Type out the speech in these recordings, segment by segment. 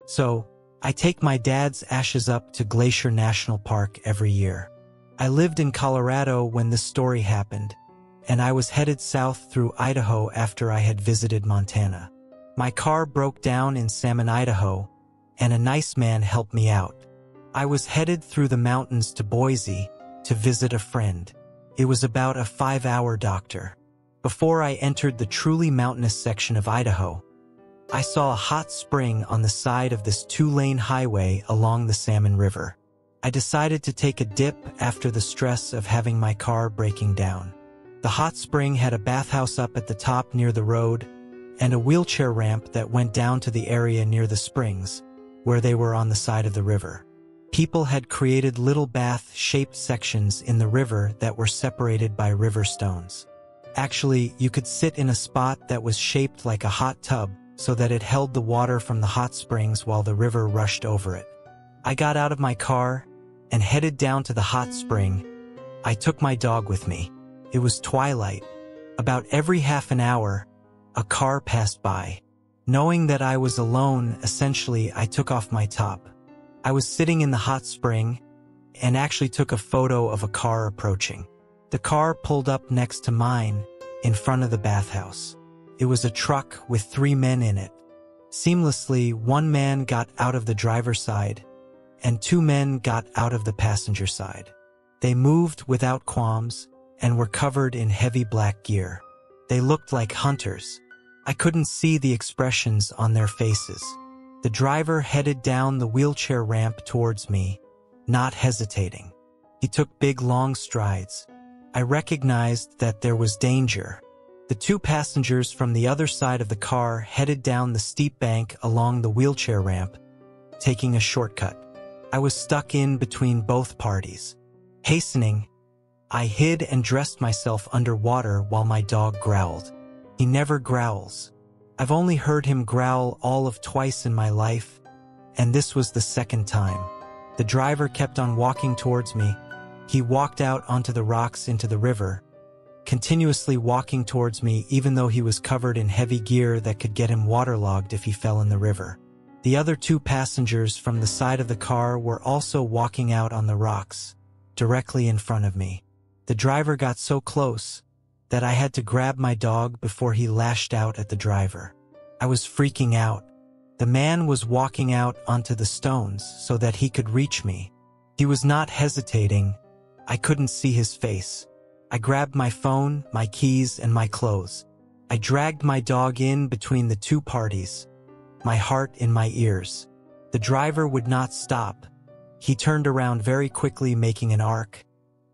So, I take my dad's ashes up to Glacier National Park every year. I lived in Colorado when this story happened, and I was headed south through Idaho after I had visited Montana. My car broke down in Salmon, Idaho, and a nice man helped me out. I was headed through the mountains to Boise to visit a friend. It was about a 5-hour doctor. Before I entered the truly mountainous section of Idaho, I saw a hot spring on the side of this 2-lane highway along the Salmon River. I decided to take a dip after the stress of having my car breaking down. The hot spring had a bathhouse up at the top near the road and a wheelchair ramp that went down to the area near the springs, where they were on the side of the river. People had created little bath-shaped sections in the river that were separated by river stones. Actually, you could sit in a spot that was shaped like a hot tub so that it held the water from the hot springs while the river rushed over it. I got out of my car and headed down to the hot spring. I took my dog with me. It was twilight. About every half an hour, a car passed by. Knowing that I was alone, essentially, I took off my top. I was sitting in the hot spring and actually took a photo of a car approaching. The car pulled up next to mine in front of the bathhouse. It was a truck with 3 men in it. Seamlessly, 1 man got out of the driver's side and 2 men got out of the passenger side. They moved without qualms and were covered in heavy black gear. They looked like hunters. I couldn't see the expressions on their faces. The driver headed down the wheelchair ramp towards me, not hesitating. He took big, long strides. I recognized that there was danger. The 2 passengers from the other side of the car headed down the steep bank along the wheelchair ramp, taking a shortcut. I was stuck in between both parties. Hastening, I hid and dressed myself underwater while my dog growled. He never growls. I've only heard him growl all of twice in my life, and this was the 2nd time. The driver kept on walking towards me. He walked out onto the rocks into the river, continuously walking towards me even though he was covered in heavy gear that could get him waterlogged if he fell in the river. The other 2 passengers from the side of the car were also walking out on the rocks, directly in front of me. The driver got so close that I had to grab my dog before he lashed out at the driver. I was freaking out. The man was walking out onto the stones so that he could reach me. He was not hesitating. I couldn't see his face. I grabbed my phone, my keys, and my clothes. I dragged my dog in between the 2 parties, my heart in my ears. The driver would not stop. He turned around very quickly, making an arc,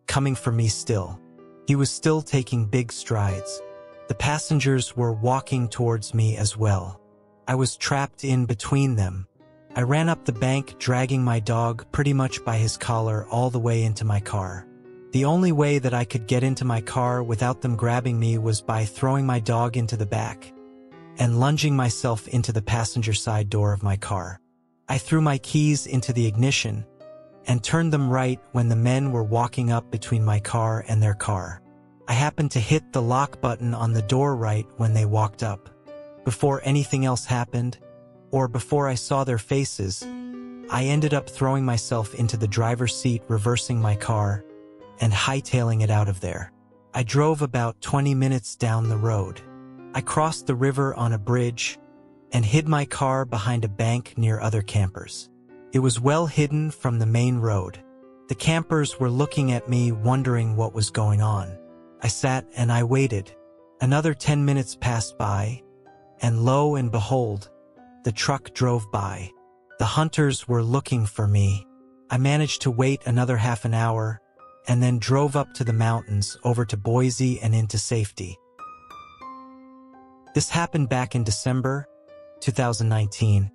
coming for me still. He was still taking big strides. The passengers were walking towards me as well. I was trapped in between them. I ran up the bank, dragging my dog pretty much by his collar all the way into my car. The only way that I could get into my car without them grabbing me was by throwing my dog into the back and lunging myself into the passenger side door of my car. I threw my keys into the ignition and turned them right when the men were walking up between my car and their car. I happened to hit the lock button on the door right when they walked up. Before anything else happened, or before I saw their faces, I ended up throwing myself into the driver's seat, reversing my car, and hightailing it out of there. I drove about 20 minutes down the road. I crossed the river on a bridge and hid my car behind a bank near other campers. It was well hidden from the main road. The campers were looking at me, wondering what was going on. I sat and I waited. Another 10 minutes passed by, and lo and behold, the truck drove by. The hunters were looking for me. I managed to wait another half an hour, and then drove up to the mountains, over to Boise and into safety. This happened back in December 2019.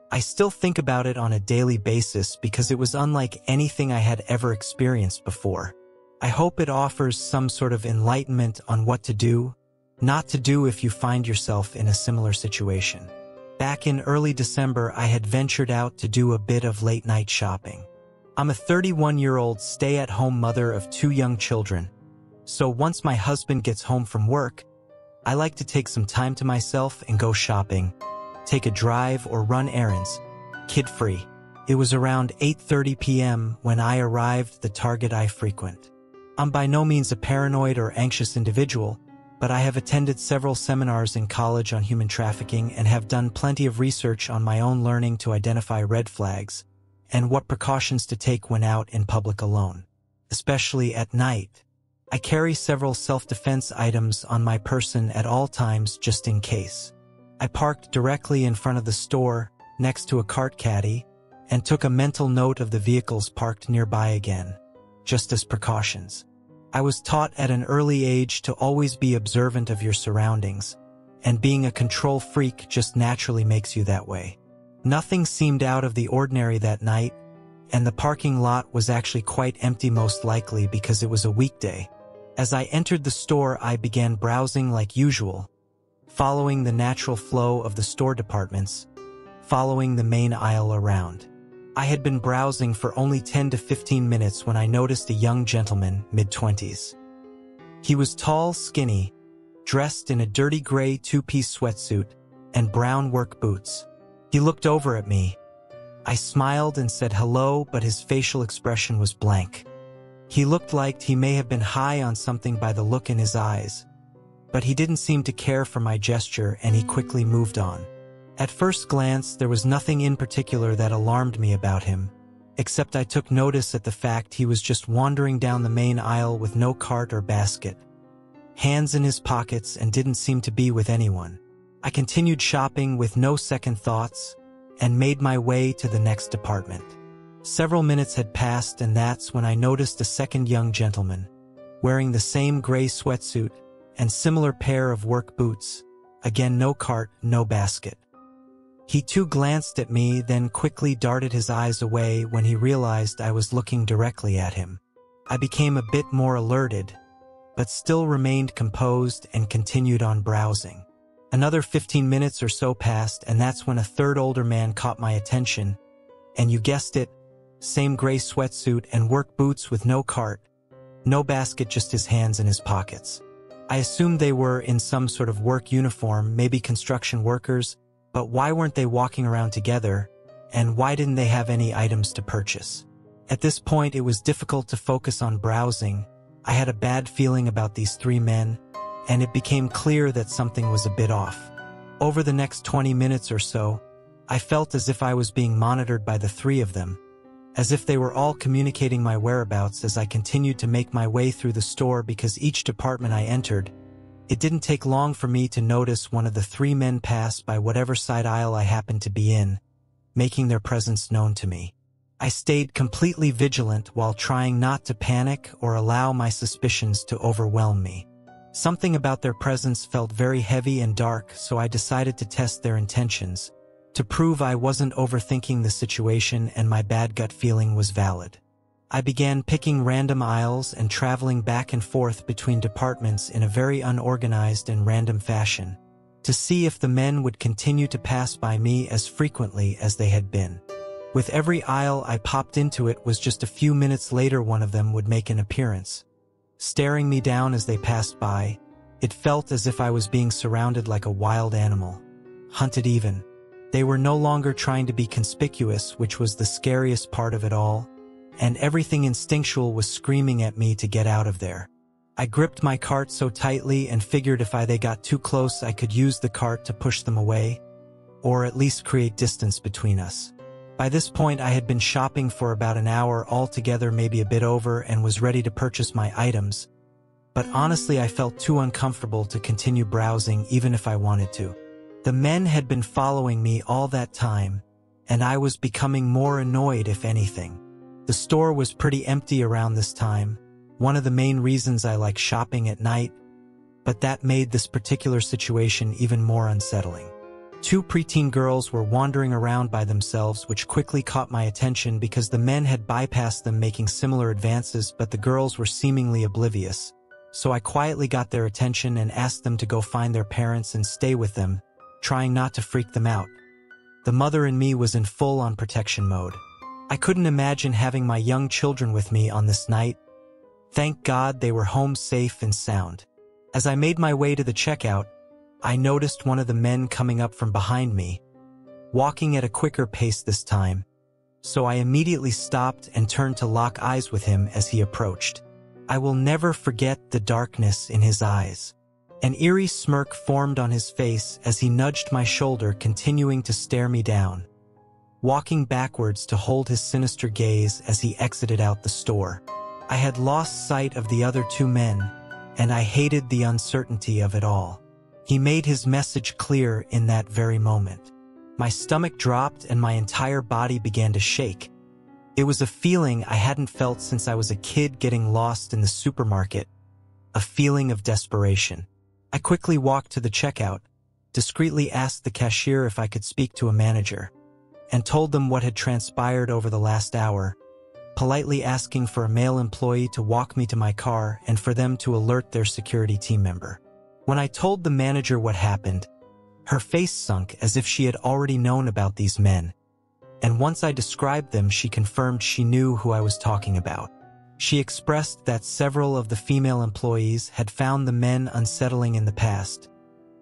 I still think about it on a daily basis because it was unlike anything I had ever experienced before. I hope it offers some sort of enlightenment on what to do, not to do if you find yourself in a similar situation. Back in early December, I had ventured out to do a bit of late-night shopping. I'm a 31-year-old stay-at-home mother of 2 young children, so once my husband gets home from work, I like to take some time to myself and go shopping, take a drive or run errands, kid-free. It was around 8:30 p.m. when I arrived at the Target I frequent. I'm by no means a paranoid or anxious individual, but I have attended several seminars in college on human trafficking and have done plenty of research on my own learning to identify red flags and what precautions to take when out in public alone, especially at night. I carry several self-defense items on my person at all times just in case. I parked directly in front of the store, next to a cart caddy, and took a mental note of the vehicles parked nearby again, just as precautions. I was taught at an early age to always be observant of your surroundings, and being a control freak just naturally makes you that way. Nothing seemed out of the ordinary that night, and the parking lot was actually quite empty, most likely because it was a weekday. As I entered the store, I began browsing like usual, following the natural flow of the store departments, following the main aisle around. I had been browsing for only 10 to 15 minutes when I noticed a young gentleman, mid-20s. He was tall, skinny, dressed in a dirty gray two-piece sweatsuit and brown work boots. He looked over at me. I smiled and said hello, but his facial expression was blank. He looked like he may have been high on something by the look in his eyes, but he didn't seem to care for my gesture and he quickly moved on. At first glance, there was nothing in particular that alarmed me about him, except I took notice at the fact he was just wandering down the main aisle with no cart or basket, hands in his pockets, and didn't seem to be with anyone. I continued shopping with no second thoughts and made my way to the next department. Several minutes had passed, and that's when I noticed a second young gentleman, wearing the same gray sweatsuit and similar pair of work boots. Again, no cart, no basket. He too glanced at me, then quickly darted his eyes away when he realized I was looking directly at him. I became a bit more alerted, but still remained composed and continued on browsing. Another 15 minutes or so passed, and that's when a third older man caught my attention, and you guessed it, same gray sweatsuit and work boots with no cart, no basket, just his hands in his pockets. I assumed they were in some sort of work uniform, maybe construction workers, but why weren't they walking around together, and why didn't they have any items to purchase? At this point, it was difficult to focus on browsing. I had a bad feeling about these three men, and it became clear that something was a bit off. Over the next 20 minutes or so, I felt as if I was being monitored by the three of them, as if they were all communicating my whereabouts as I continued to make my way through the store. Because each department I entered, it didn't take long for me to notice one of the three men pass by whatever side aisle I happened to be in, making their presence known to me. I stayed completely vigilant while trying not to panic or allow my suspicions to overwhelm me. Something about their presence felt very heavy and dark, so I decided to test their intentions, to prove I wasn't overthinking the situation and my bad gut feeling was valid. I began picking random aisles and traveling back and forth between departments in a very unorganized and random fashion, to see if the men would continue to pass by me as frequently as they had been. With every aisle I popped into, it was just a few minutes later one of them would make an appearance, staring me down as they passed by. It felt as if I was being surrounded like a wild animal, hunted even. They were no longer trying to be conspicuous, which was the scariest part of it all, and everything instinctual was screaming at me to get out of there. I gripped my cart so tightly and figured if they got too close I could use the cart to push them away, or at least create distance between us. By this point I had been shopping for about an hour altogether, maybe a bit over, and was ready to purchase my items, but honestly I felt too uncomfortable to continue browsing even if I wanted to. The men had been following me all that time, and I was becoming more annoyed if anything. The store was pretty empty around this time, one of the main reasons I like shopping at night, but that made this particular situation even more unsettling. Two preteen girls were wandering around by themselves, which quickly caught my attention because the men had bypassed them making similar advances, but the girls were seemingly oblivious. So I quietly got their attention and asked them to go find their parents and stay with them, trying not to freak them out. The mother in me was in full-on protection mode. I couldn't imagine having my young children with me on this night. Thank God they were home safe and sound. As I made my way to the checkout, I noticed one of the men coming up from behind me, walking at a quicker pace this time, so I immediately stopped and turned to lock eyes with him as he approached. I will never forget the darkness in his eyes. An eerie smirk formed on his face as he nudged my shoulder, continuing to stare me down, walking backwards to hold his sinister gaze as he exited out the store. I had lost sight of the other two men, and I hated the uncertainty of it all. He made his message clear in that very moment. My stomach dropped and my entire body began to shake. It was a feeling I hadn't felt since I was a kid getting lost in the supermarket, a feeling of desperation. I quickly walked to the checkout, discreetly asked the cashier if I could speak to a manager, and told them what had transpired over the last hour, politely asking for a male employee to walk me to my car and for them to alert their security team member. When I told the manager what happened, her face sunk as if she had already known about these men, and once I described them, she confirmed she knew who I was talking about. She expressed that several of the female employees had found the men unsettling in the past,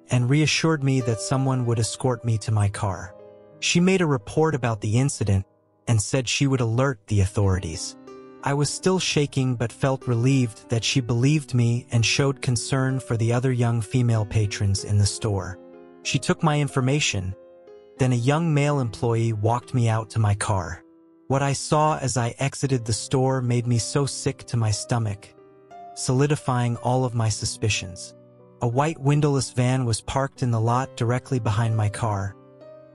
and reassured me that someone would escort me to my car. She made a report about the incident and said she would alert the authorities. I was still shaking but felt relieved that she believed me and showed concern for the other young female patrons in the store. She took my information. Then a young male employee walked me out to my car. What I saw as I exited the store made me so sick to my stomach, solidifying all of my suspicions. A white windowless van was parked in the lot directly behind my car,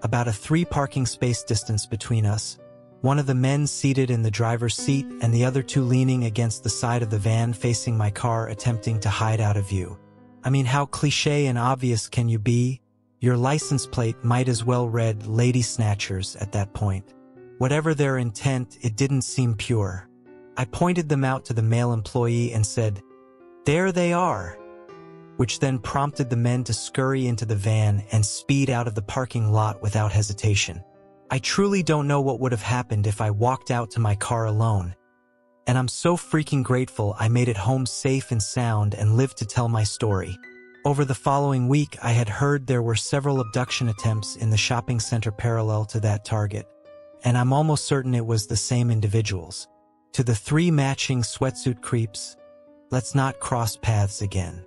about a 3 parking space distance between us. One of the men seated in the driver's seat and the other 2 leaning against the side of the van facing my car, attempting to hide out of view. I mean, how cliché and obvious can you be? Your license plate might as well read Lady Snatchers at that point. Whatever their intent, it didn't seem pure. I pointed them out to the male employee and said, "There they are," which then prompted the men to scurry into the van and speed out of the parking lot without hesitation. I truly don't know what would have happened if I walked out to my car alone, and I'm so freaking grateful I made it home safe and sound and lived to tell my story. Over the following week, I had heard there were several abduction attempts in the shopping center parallel to that target, and I'm almost certain it was the same individuals. To the 3 matching sweatsuit creeps, let's not cross paths again.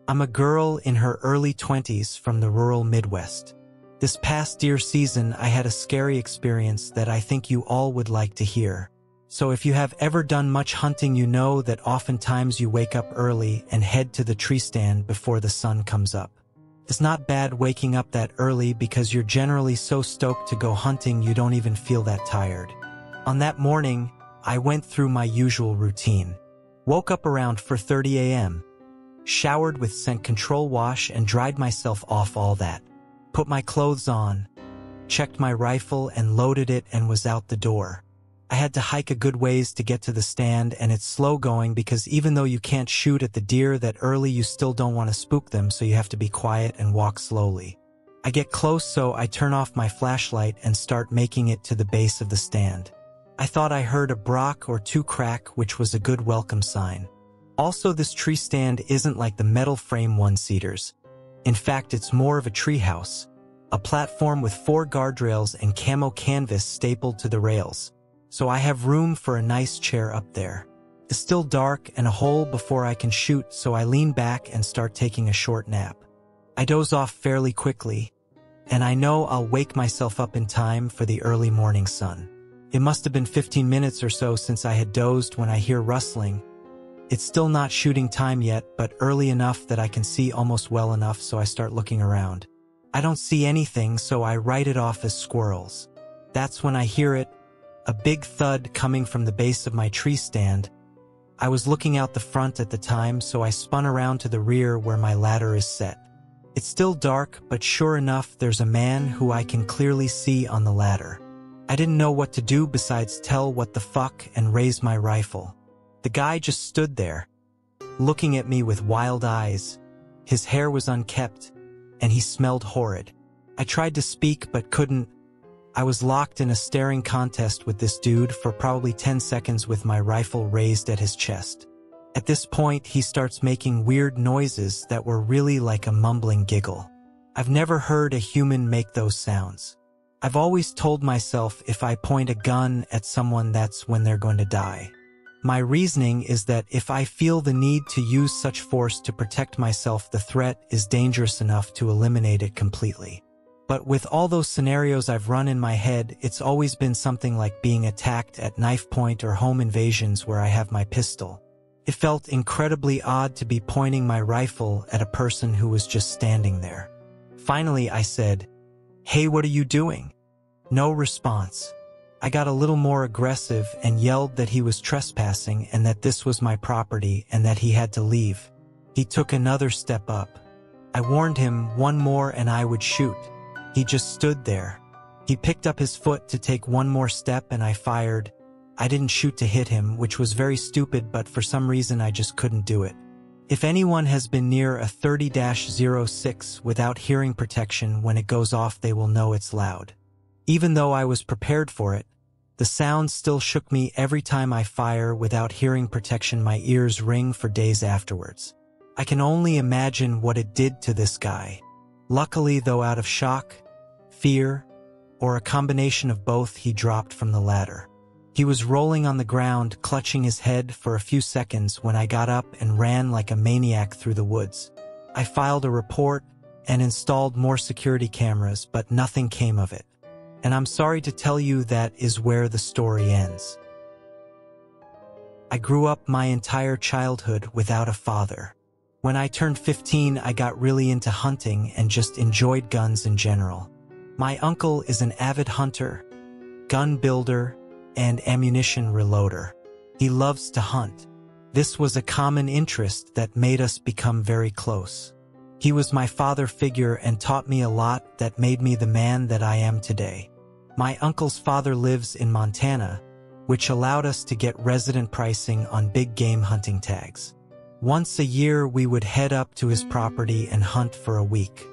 I'm a girl in her early 20s from the rural Midwest. This past deer season, I had a scary experience that I think you all would like to hear. So if you have ever done much hunting, you know that oftentimes you wake up early and head to the tree stand before the sun comes up. It's not bad waking up that early because you're generally so stoked to go hunting you don't even feel that tired. On that morning, I went through my usual routine. Woke up around 4:30 a.m., showered with scent control wash and dried myself off all that. Put my clothes on, checked my rifle and loaded it and was out the door. I had to hike a good ways to get to the stand, and it's slow going because even though you can't shoot at the deer that early, you still don't want to spook them, so you have to be quiet and walk slowly. I get close, so I turn off my flashlight and start making it to the base of the stand. I thought I heard a brock or 2 crack, which was a good welcome sign. Also, this tree stand isn't like the metal frame one-seaters. In fact, it's more of a treehouse, a platform with 4 guardrails and camo canvas stapled to the rails. So I have room for a nice chair up there. It's still dark and a hole before I can shoot, so I lean back and start taking a short nap. I doze off fairly quickly, and I know I'll wake myself up in time for the early morning sun. It must have been 15 minutes or so since I had dozed when I hear rustling. It's still not shooting time yet, but early enough that I can see almost well enough, so I start looking around. I don't see anything, so I write it off as squirrels. That's when I hear it, a big thud coming from the base of my tree stand. I was looking out the front at the time, so I spun around to the rear where my ladder is set. It's still dark, but sure enough, there's a man who I can clearly see on the ladder. I didn't know what to do besides tell what the fuck and raise my rifle. The guy just stood there, looking at me with wild eyes. His hair was unkempt, and he smelled horrid. I tried to speak but couldn't. I was locked in a staring contest with this dude for probably 10 seconds with my rifle raised at his chest. At this point, he starts making weird noises that were really like a mumbling giggle. I've never heard a human make those sounds. I've always told myself if I point a gun at someone, that's when they're going to die. My reasoning is that if I feel the need to use such force to protect myself, the threat is dangerous enough to eliminate it completely. But with all those scenarios I've run in my head, it's always been something like being attacked at knife point or home invasions where I have my pistol. It felt incredibly odd to be pointing my rifle at a person who was just standing there. Finally, I said, "Hey, what are you doing?" No response. I got a little more aggressive and yelled that he was trespassing and that this was my property and that he had to leave. He took another step up. I warned him one more and I would shoot. He just stood there. He picked up his foot to take one more step and I fired. I didn't shoot to hit him, which was very stupid, but for some reason I just couldn't do it. If anyone has been near a 30-06 without hearing protection, when it goes off they will know it's loud. Even though I was prepared for it, the sound still shook me every time I fire. Without hearing protection, my ears ring for days afterwards. I can only imagine what it did to this guy. Luckily, though, out of shock, fear, or a combination of both, he dropped from the ladder. He was rolling on the ground, clutching his head for a few seconds when I got up and ran like a maniac through the woods. I filed a report and installed more security cameras, but nothing came of it. And I'm sorry to tell you, that is where the story ends. I grew up my entire childhood without a father. When I turned 15, I got really into hunting and just enjoyed guns in general. My uncle is an avid hunter, gun builder, and ammunition reloader. He loves to hunt. This was a common interest that made us become very close. He was my father figure and taught me a lot that made me the man that I am today. My uncle's father lives in Montana, which allowed us to get resident pricing on big game hunting tags. Once a year, we would head up to his property and hunt for a week.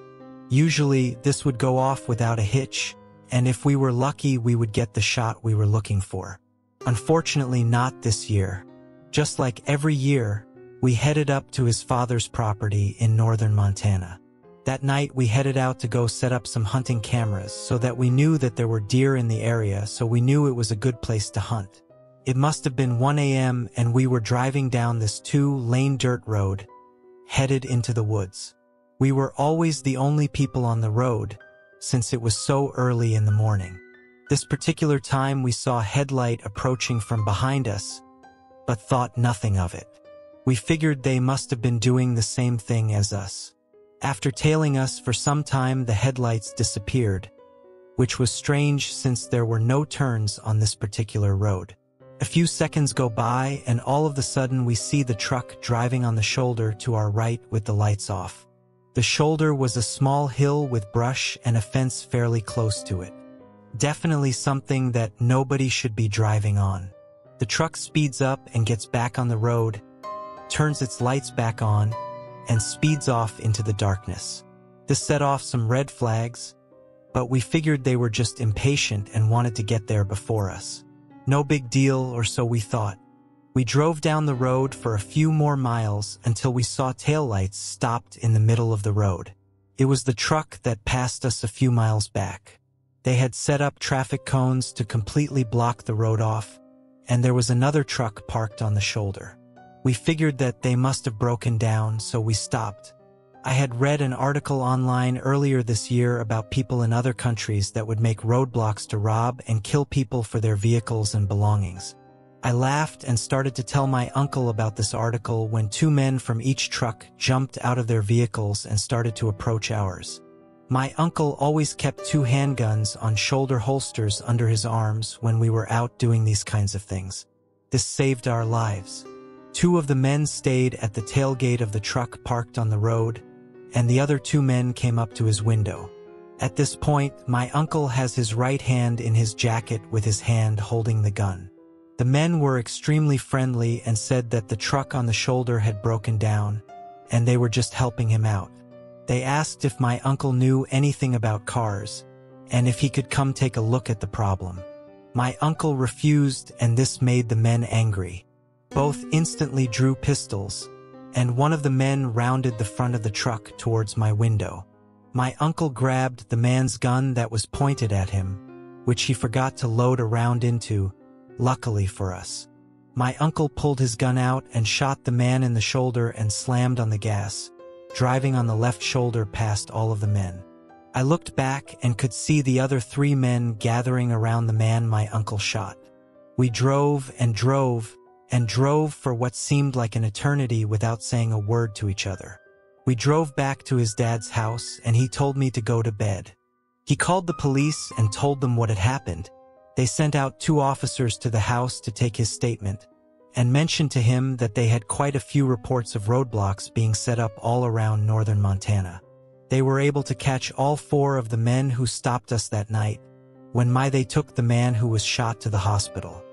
Usually, this would go off without a hitch, and if we were lucky, we would get the shot we were looking for. Unfortunately, not this year. Just like every year, we headed up to his father's property in northern Montana. That night, we headed out to go set up some hunting cameras so that we knew that there were deer in the area, so we knew it was a good place to hunt. It must have been 1 a.m. and we were driving down this 2-lane dirt road, headed into the woods. We were always the only people on the road, since it was so early in the morning. This particular time we saw a headlight approaching from behind us, but thought nothing of it. We figured they must have been doing the same thing as us. After tailing us for some time, the headlights disappeared, which was strange since there were no turns on this particular road. A few seconds go by and all of a sudden we see the truck driving on the shoulder to our right with the lights off. The shoulder was a small hill with brush and a fence fairly close to it. Definitely something that nobody should be driving on. The truck speeds up and gets back on the road, turns its lights back on, and speeds off into the darkness. This set off some red flags, but we figured they were just impatient and wanted to get there before us. No big deal, or so we thought. We drove down the road for a few more miles until we saw taillights stopped in the middle of the road. It was the truck that passed us a few miles back. They had set up traffic cones to completely block the road off, and there was another truck parked on the shoulder. We figured that they must have broken down, so we stopped. I had read an article online earlier this year about people in other countries that would make roadblocks to rob and kill people for their vehicles and belongings. I laughed and started to tell my uncle about this article when 2 men from each truck jumped out of their vehicles and started to approach ours. My uncle always kept 2 handguns on shoulder holsters under his arms when we were out doing these kinds of things. This saved our lives. 2 of the men stayed at the tailgate of the truck parked on the road, and the other 2 men came up to his window. At this point, my uncle has his right hand in his jacket with his hand holding the gun. The men were extremely friendly and said that the truck on the shoulder had broken down, and they were just helping him out. They asked if my uncle knew anything about cars, and if he could come take a look at the problem. My uncle refused, and this made the men angry. Both instantly drew pistols, and one of the men rounded the front of the truck towards my window. My uncle grabbed the man's gun that was pointed at him, which he forgot to load a round into, luckily for us. My uncle pulled his gun out and shot the man in the shoulder and slammed on the gas, driving on the left shoulder past all of the men. I looked back and could see the other 3 men gathering around the man my uncle shot. We drove and drove and drove for what seemed like an eternity without saying a word to each other. We drove back to his dad's house and he told me to go to bed. He called the police and told them what had happened. They sent out 2 officers to the house to take his statement and mentioned to him that they had quite a few reports of roadblocks being set up all around northern Montana. They were able to catch all 4 of the men who stopped us that night, when they took the man who was shot to the hospital.